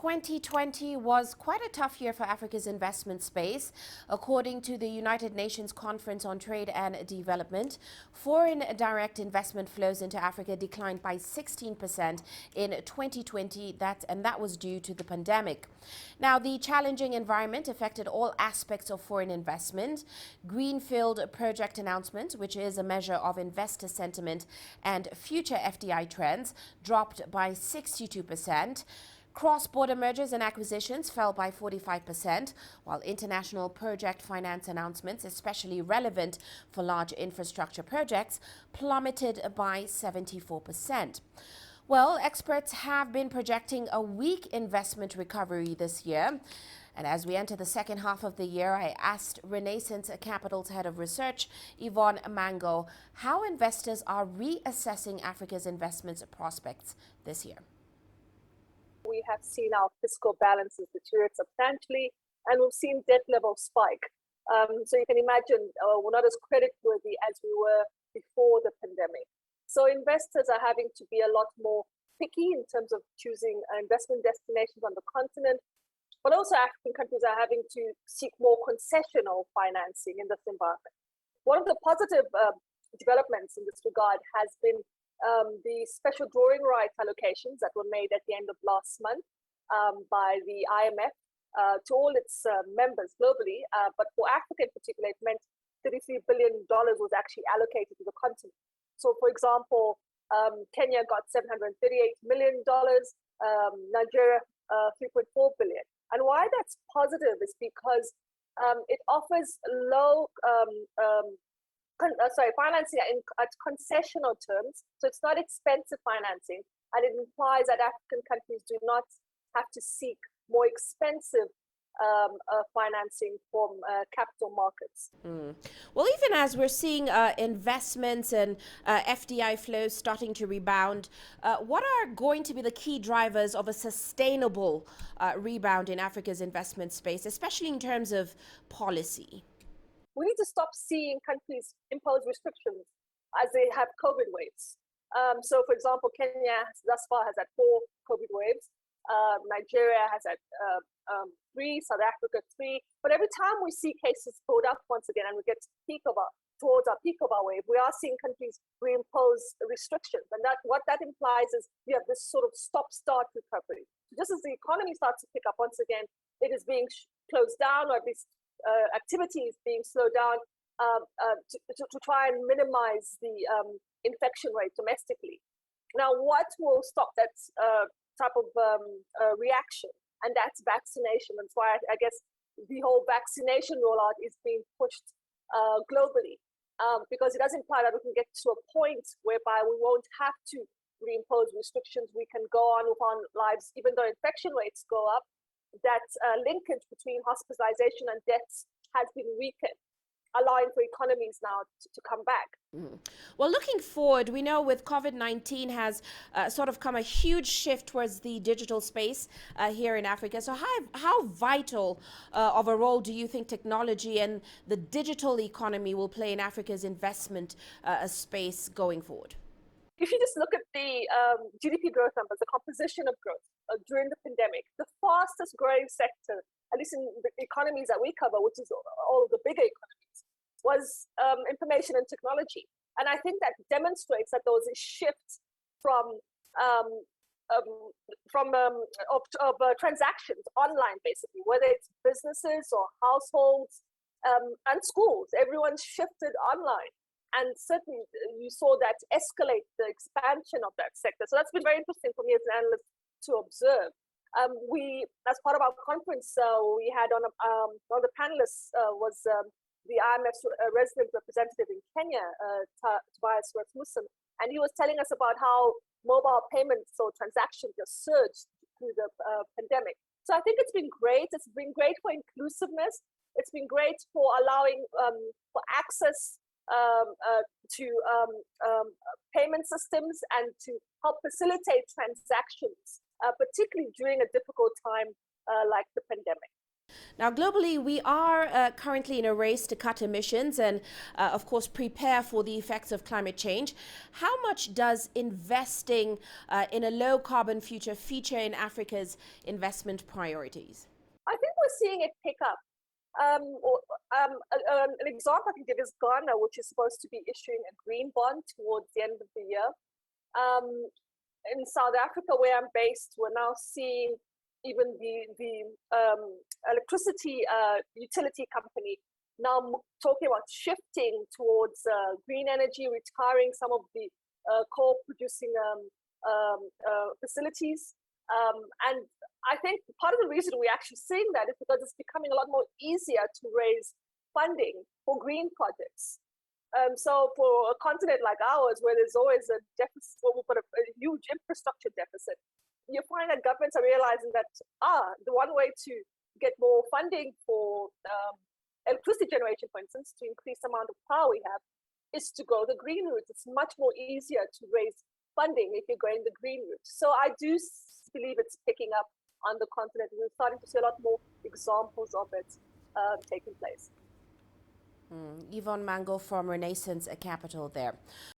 2020 was quite a tough year for Africa's investment space. According to the United Nations Conference on Trade and Development, foreign direct investment flows into Africa declined by 16% in 2020, and that was due to the pandemic. Now, the challenging environment affected all aspects of foreign investment. Greenfield project announcements, which is a measure of investor sentiment and future FDI trends, dropped by 62%. Cross-border mergers and acquisitions fell by 45%, while international project finance announcements, especially relevant for large infrastructure projects, plummeted by 74%. Well, experts have been projecting a weak investment recovery this year. And as we enter the second half of the year, I asked Renaissance Capital's head of research, Yvonne Mhango, how investors are reassessing Africa's investment prospects this year. We have seen our fiscal balances deteriorate substantially, and we've seen debt levels spike. So you can imagine we're not as creditworthy as we were before the pandemic. So investors are having to be a lot more picky in terms of choosing investment destinations on the continent, but also African countries are having to seek more concessional financing in this environment. One of the positive developments in this regard has been the special drawing rights allocations that were made at the end of last month by the IMF to all its members globally. But for Africa in particular, it meant $33 billion was actually allocated to the continent. So, for example, Kenya got $738 million, Nigeria $3.4 billion. And why that's positive is because it offers low financing at concessional terms, so it's not expensive financing, and it implies that African countries do not have to seek more expensive financing from capital markets. Well, even as we're seeing investments and FDI flows starting to rebound, what are going to be the key drivers of a sustainable rebound in Africa's investment space, especially in terms of policy? We need to stop seeing countries impose restrictions as they have COVID waves. So, for example, Kenya thus far has had 4 COVID waves. Nigeria has had 3, South Africa 3. But every time we see cases pulled up once again and we get towards our peak of our wave, we are seeing countries reimpose restrictions. And what that implies is you have this sort of stop-start recovery. So just as the economy starts to pick up once again, it is being closed down, or at least activity is being slowed down to try and minimize the infection rate domestically. Now, what will stop that type of reaction? And that's vaccination. That's why I guess the whole vaccination rollout is being pushed globally, because it does imply that we can get to a point whereby we won't have to reimpose restrictions. We can go on with our lives, even though infection rates go up. That linkage between hospitalization and deaths has been weakened, allowing for economies now to come back. Well, looking forward, we know with COVID-19 has sort of come a huge shift towards the digital space here in Africa. So how vital of a role do you think technology and the digital economy will play in Africa's investment space going forward? If you just look at the GDP growth numbers, the composition of growth during the pandemic, the fastest growing sector, at least in the economies that we cover, which is all of the bigger economies, was information and technology. And I think that demonstrates that there was a shift from transactions online, basically, whether it's businesses or households and schools. Everyone's shifted online. And certainly you saw that escalate the expansion of that sector. So that's been very interesting for me as an analyst to observe. We, as part of our conference, we had one of the panelists was the IMF's resident representative in Kenya, Tobias Musa, and he was telling us about how mobile payments or transactions just surged through the pandemic. So I think it's been great. It's been great for inclusiveness. It's been great for allowing for access to payment systems and to help facilitate transactions, particularly during a difficult time like the pandemic. Now, globally, we are currently in a race to cut emissions and, of course, prepare for the effects of climate change. How much does investing in a low carbon future feature in Africa's investment priorities? I think we're seeing it pick up. An example I can give is Ghana, which is supposed to be issuing a green bond towards the end of the year. In South Africa, where I'm based, we're now seeing even the electricity utility company now talking about shifting towards green energy, retiring some of the coal producing facilities. And I think part of the reason we're actually seeing that is because it's becoming a lot more easier to raise funding for green projects. So for a continent like ours, where there's always a deficit, well, we've got a huge infrastructure deficit, you find that governments are realizing that the one way to get more funding for electricity generation, for instance, to increase the amount of power we have, is to go the green route. It's much more easier to raise funding if you're going the green route. So I do believe it's picking up on the continent. We're starting to see a lot more examples of it taking place. Yvonne Mhango from Renaissance Capital there.